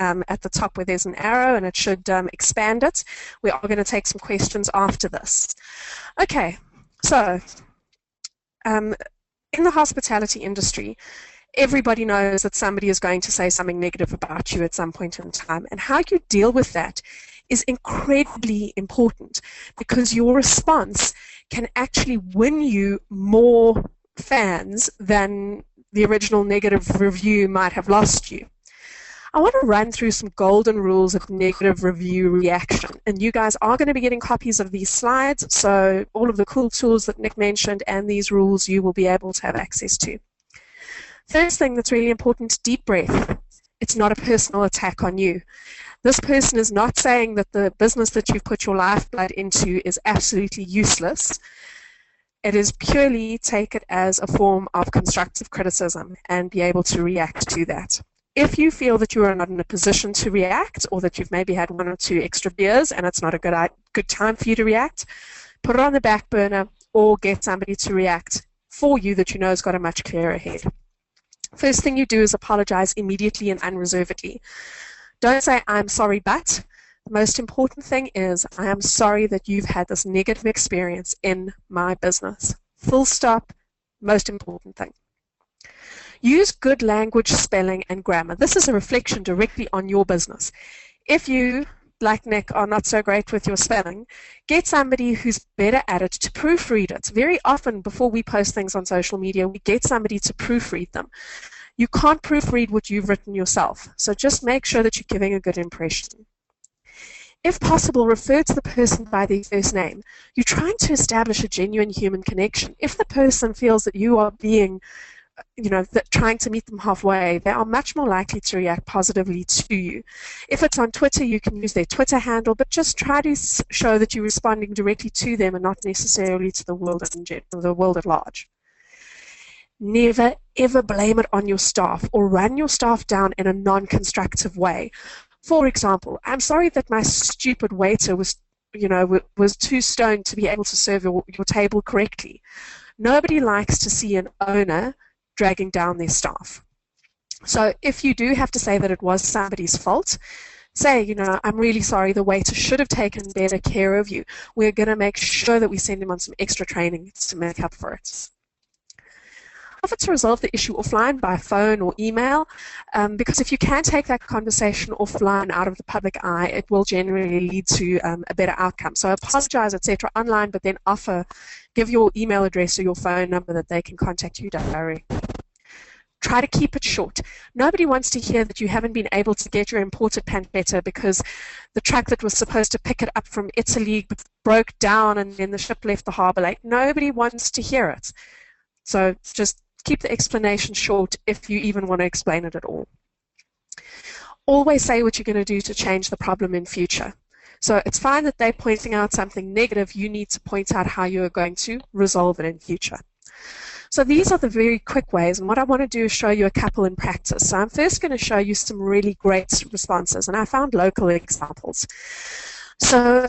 Speaker 3: at the top where there's an arrow, and it should expand it. We are going to take some questions after this. Okay, so in the hospitality industry, everybody knows that somebody is going to say something negative about you at some point in time, and how you deal with that is incredibly important, because your response can actually win you more fans than the original negative review might have lost you. I want to run through some golden rules of negative review reaction, and you guys are going to be getting copies of these slides, so all of the cool tools that Nick mentioned and these rules you will be able to have access to. First thing that's really important, deep breath. It's not a personal attack on you. This person is not saying that the business that you've put your lifeblood into is absolutely useless. It is purely take it as a form of constructive criticism and be able to react to that. If you feel that you are not in a position to react, or that you've maybe had 1 or 2 extra beers and it's not a good time for you to react, put it on the back burner or get somebody to react for you that you know has got a much clearer head. First thing you do is apologize immediately and unreservedly. Don't say, I'm sorry, but. The most important thing is, I am sorry that you've had this negative experience in my business. Full stop, most important thing. Use good language, spelling, and grammar. This is a reflection directly on your business. If you, like Nick, are not so great with your spelling, get somebody who's better at it to proofread it. Very often, before we post things on social media, we get somebody to proofread them. You can't proofread what you've written yourself, so just make sure that you're giving a good impression. If possible, refer to the person by their first name. You're trying to establish a genuine human connection. If the person feels that you are being trying to meet them halfway, they are much more likely to react positively to you. If it's on Twitter, you can use their Twitter handle, but just try to show that you're responding directly to them and not necessarily to the world in general, the world at large. Never, ever blame it on your staff or run your staff down in a non-constructive way. For example, I'm sorry that my stupid waiter was too stoned to be able to serve your table correctly. Nobody likes to see an owner dragging down their staff. So if you do have to say that it was somebody's fault, say, you know, I'm really sorry, the waiter should have taken better care of you. We're going to make sure that we send him on some extra training to make up for it. Offer to resolve the issue offline by phone or email, because if you can take that conversation offline out of the public eye, it will generally lead to a better outcome. So apologize, etc. online, but then give your email address or your phone number that they can contact you directly. Try to keep it short. Nobody wants to hear that you haven't been able to get your imported pancetta because the truck that was supposed to pick it up from Italy broke down and then the ship left the harbour late. Nobody wants to hear it. So just keep the explanation short if you even want to explain it at all. Always say what you're going to do to change the problem in future. So it's fine that they're pointing out something negative. You need to point out how you're going to resolve it in future. So these are the very quick ways, and what I want to do is show you a couple in practice. So I'm first going to show you some really great responses, and I found local examples. So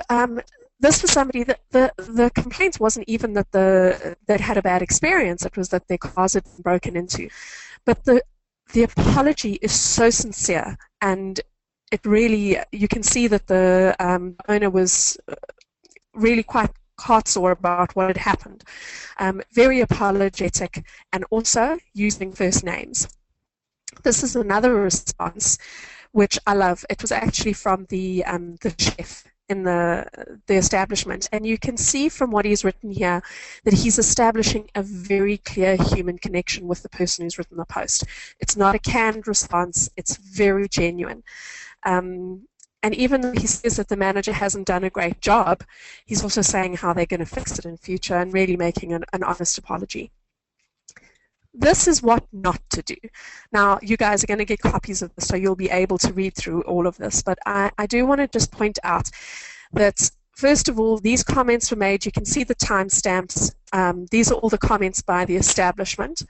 Speaker 3: this was somebody that the complaint wasn't even that they'd had a bad experience, it was that their cars had been broken into. But the apology is so sincere, and it really, you can see that the owner was really quite heartsore about what had happened. Very apologetic, and also using first names. This is another response which I love. It was actually from the chef in the establishment, and you can see from what he's written here that he's establishing a very clear human connection with the person who's written the post. It's not a canned response, it's very genuine. And even though he says that the manager hasn't done a great job, he's also saying how they're going to fix it in future and really making an honest apology. This is what not to do. Now, you guys are going to get copies of this, so you'll be able to read through all of this. But I do want to just point out that, first of all, these comments were made. You can see the timestamps. These are all the comments by the establishment.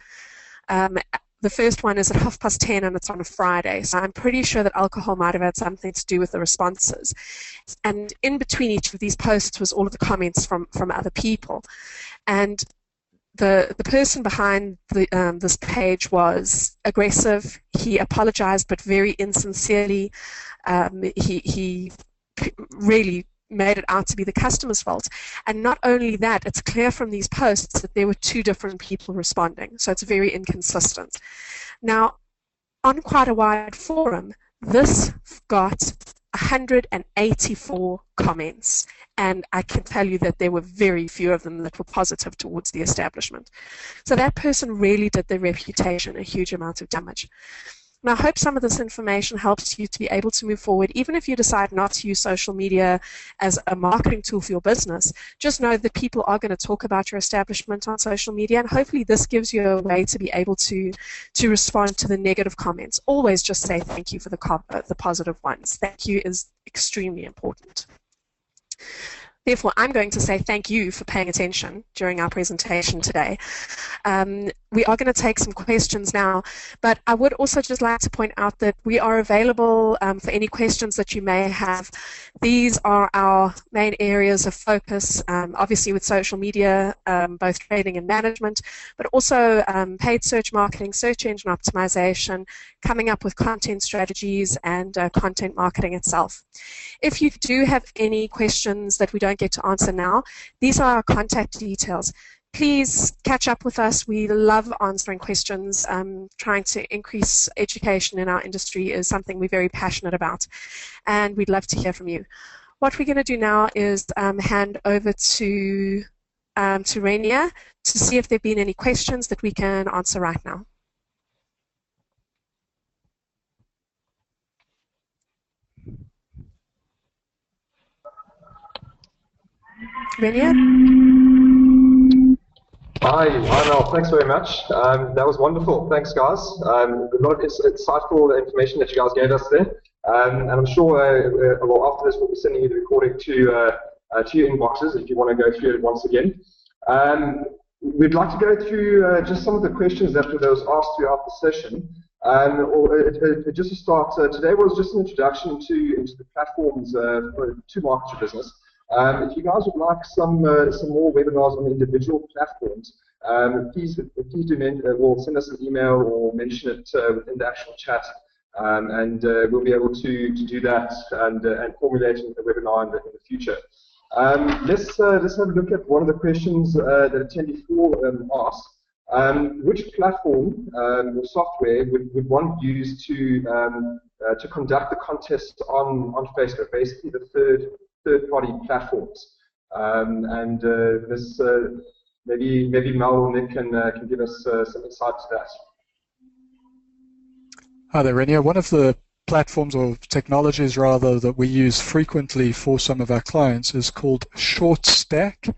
Speaker 3: The first one is at 10:30 and it's on a Friday, so I'm pretty sure that alcohol might have had something to do with the responses. And in between each of these posts was all of the comments from other people. And the person behind this page was aggressive. He apologized, but very insincerely. He really made it out to be the customer's fault. And not only that, it's clear from these posts that there were two different people responding, so it's very inconsistent. Now, on quite a wide forum, this got 184 comments, and I can tell you that there were very few of them that were positive towards the establishment. So that person really did their reputation a huge amount of damage. And I hope some of this information helps you to be able to move forward. Even if you decide not to use social media as a marketing tool for your business, just know that people are going to talk about your establishment on social media, and hopefully this gives you a way to be able to respond to the negative comments. Always just say thank you for the positive ones. Thank you is extremely important. Therefore, I'm going to say thank you for paying attention during our presentation today. We are going to take some questions now, but I would also just like to point out that we are available for any questions that you may have. These are our main areas of focus, obviously with social media, both trading and management, but also paid search marketing, search engine optimization, coming up with content strategies, and content marketing itself. If you do have any questions that we don't get to answer now, these are our contact details. Please catch up with us. We love answering questions. Trying to increase education in our industry is something we're very passionate about, and we'd love to hear from you. What we're going to do now is hand over to Rainier to see if there have been any questions that we can answer right now. Rainier?
Speaker 1: Hi, Mel. Thanks very much. That was wonderful. Thanks, guys. A lot of insightful information that you guys gave us there. And I'm sure, well, after this, we'll be sending you the recording to your inboxes if you want to go through it once again. We'd like to go through just some of the questions that was asked throughout the session. Just to start, today was just an introduction into the platforms to market your business. If you guys would like some more webinars on individual platforms, please do we'll send us an email or mention it within the actual chat, and we'll be able to do that and formulate a webinar in the future. Let's have a look at one of the questions that attendee 4 asked. Which platform or software would one use to conduct the contest on Facebook? Basically, the third-party platforms. This maybe Mel or Nick can give us some insight to that.
Speaker 2: Hi there, Renia. One of the platforms or technologies rather that we use frequently for some of our clients is called ShortStack.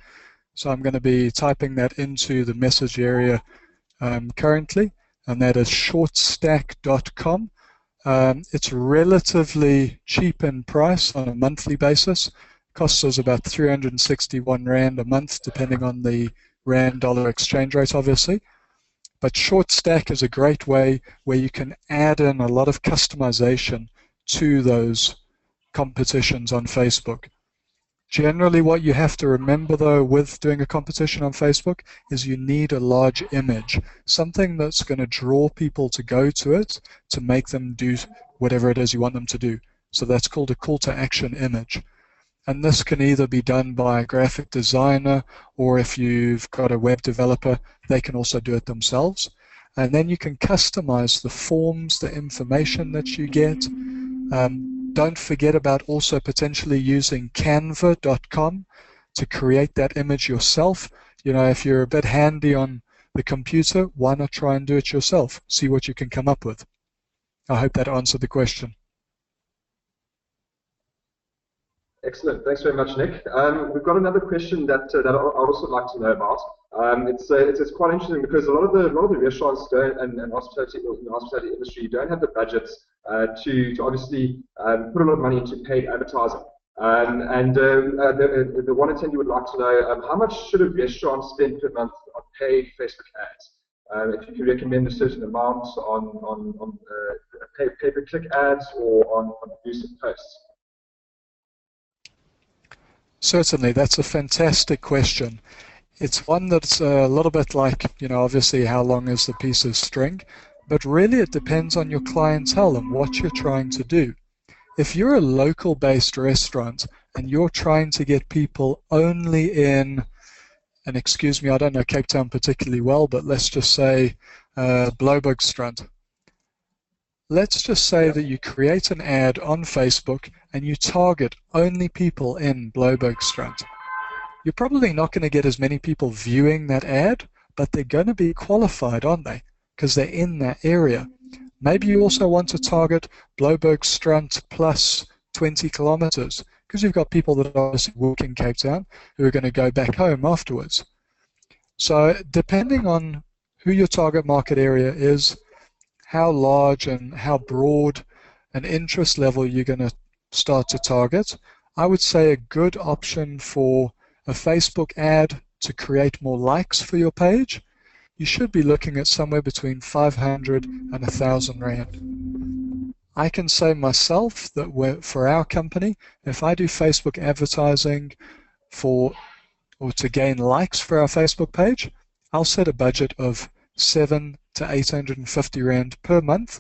Speaker 2: So I'm going to be typing that into the message area currently, and that is shortstack.com. It's relatively cheap in price on a monthly basis. Costs us about 361 Rand a month, depending on the Rand-dollar exchange rate, obviously. But ShortStack is a great way where you can add in a lot of customization to those competitions on Facebook. Generally, what you have to remember, though, with doing a competition on Facebook is you need a large image, something that's going to draw people to go to it to make them do whatever it is you want them to do. So that's called a call to action image. And this can either be done by a graphic designer, or if you've got a web developer, they can also do it themselves. And then you can customize the forms, the information that you get. Don't forget about also potentially using canva.com to create that image yourself. You know, if you're a bit handy on the computer, why not try and do it yourself? See what you can come up with. I hope that answered the question.
Speaker 1: Excellent. Thanks very much, Nick. We've got another question that I'd also like to know about. It's quite interesting because a lot of the restaurants don't, and hospitality in the hospitality industry don't have the budgets to obviously put a lot of money into paid advertising. The one attendee would like to know how much should a restaurant spend per month on paid Facebook ads? If you could recommend a certain amount on pay-per-click ads or on boosted posts.
Speaker 2: Certainly, that's a fantastic question. It's one that's a little bit like, you know, obviously how long is the piece of string, but really it depends on your clientele and what you're trying to do. If you're a local-based restaurant and you're trying to get people only in, and excuse me, I don't know Cape Town particularly well, but let's just say Bloubergstrand. Let's just say that you create an ad on Facebook and you target only people in Bloubergstrand. You're probably not going to get as many people viewing that ad, but they're going to be qualified, aren't they? Because they're in that area. Maybe you also want to target Bloubergstrand plus 20 kilometers, because you've got people that are working in Cape Town who are going to go back home afterwards. So depending on who your target market area is, how large and how broad an interest level you're going to start to target, I would say a good option for a Facebook ad to create more likes for your page, you should be looking at somewhere between 500 and 1,000 Rand. I can say myself that for our company, if I do Facebook advertising to gain likes for our Facebook page, I'll set a budget of 700 to 850 Rand per month,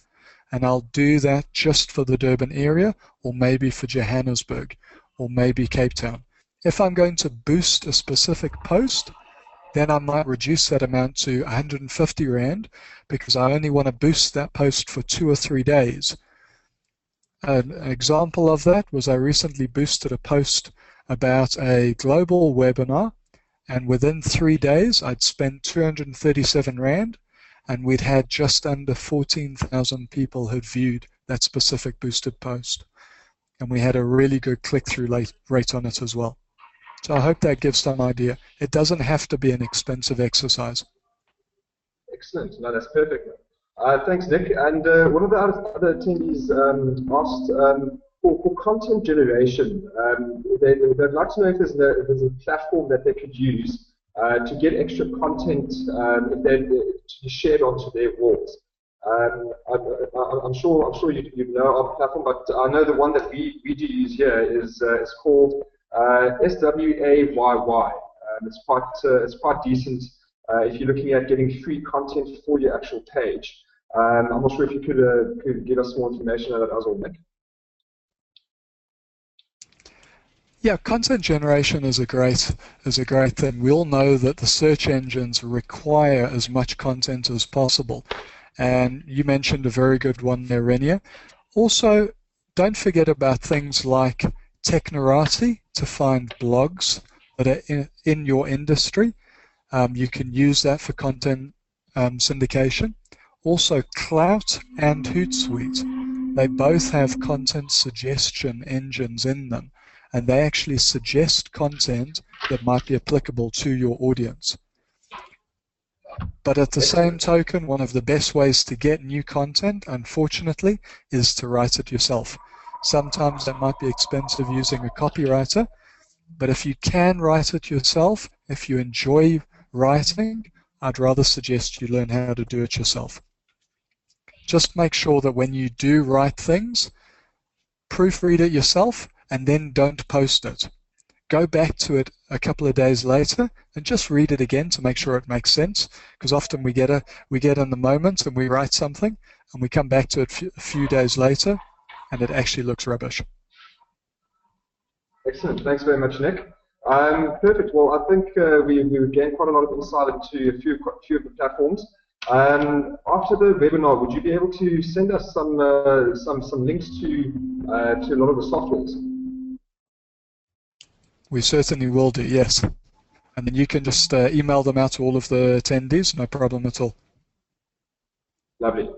Speaker 2: and I'll do that just for the Durban area, or maybe for Johannesburg, or maybe Cape Town. If I'm going to boost a specific post, then I might reduce that amount to 150 Rand, because I only want to boost that post for 2 or 3 days. An example of that was I recently boosted a post about a global webinar, and within 3 days I'd spent 237 Rand, and we'd had just under 14,000 people had viewed that specific boosted post. And we had a really good click-through rate on it as well. So I hope that gives some idea. It doesn't have to be an expensive exercise.
Speaker 1: Excellent. No, that's perfect. Thanks, Nick. And one of the other attendees asked for content generation. They'd like to know if there's a platform that they could use to get extra content to be shared onto their walls. I'm sure you know our platform, but I know the one that we do use here is called SWAYY. It's quite decent if you're looking at getting free content for your actual page. I'm not sure if you could give us more information on that as well, Nick.
Speaker 2: Yeah, content generation is a great thing. We all know that the search engines require as much content as possible, and you mentioned a very good one there, Renia. Also, don't forget about things like Technorati to find blogs that are in your industry. You can use that for content syndication. Also, Klout and Hootsuite, they both have content suggestion engines in them, and they actually suggest content that might be applicable to your audience. But at the same token, one of the best ways to get new content, unfortunately, is to write it yourself. Sometimes that might be expensive using a copywriter, but if you can write it yourself, if you enjoy writing, I'd rather suggest you learn how to do it yourself. Just make sure that when you do write things, proofread it yourself and then don't post it. Go back to it a couple of days later and just read it again to make sure it makes sense, because often we get in the moment and we write something and we come back to it a few days later and it actually looks rubbish.
Speaker 1: Excellent. Thanks very much, Nick. Perfect. Well, I think we gained quite a lot of insight into a few of the platforms. After the webinar, would you be able to send us some links to a lot of the softwares?
Speaker 2: We certainly will do, yes. And then you can just email them out to all of the attendees, no problem at all.
Speaker 1: Lovely.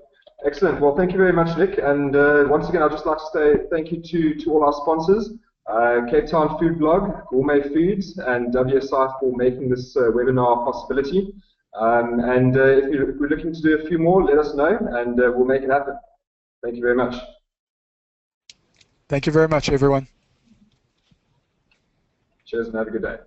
Speaker 1: Excellent. Well, thank you very much, Nick. And once again, I'd just like to say thank you to all our sponsors, Cape Town Food Blog, Gourmet Foods, and WSI for making this webinar a possibility. If we're looking to do a few more, let us know, and we'll make it happen. Thank you very much.
Speaker 2: Thank you very much, everyone.
Speaker 1: Cheers, and have a good day.